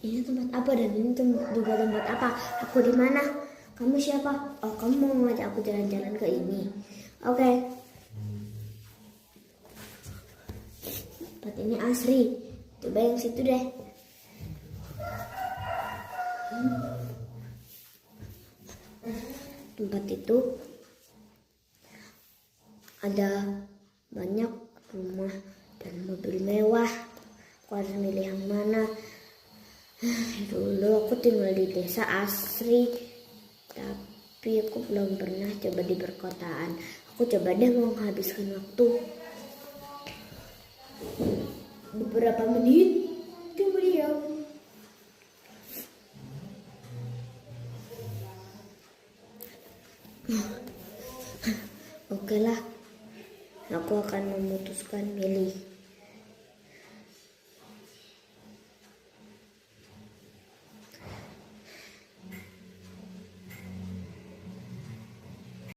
Ini tempat apa dan ini juga tempat apa? Aku di mana? Kamu siapa? Oh, kamu mau ngajak aku jalan-jalan ke ini? Oke. Tempat ini asri. Coba yang situ deh. Tempat itu ada banyak rumah dan mobil mewah. Aku harus milih yang mana? Dulu aku tinggal di desa asri, tapi aku belum pernah coba di perkotaan. Aku coba deh mau menghabiskan waktu beberapa menit.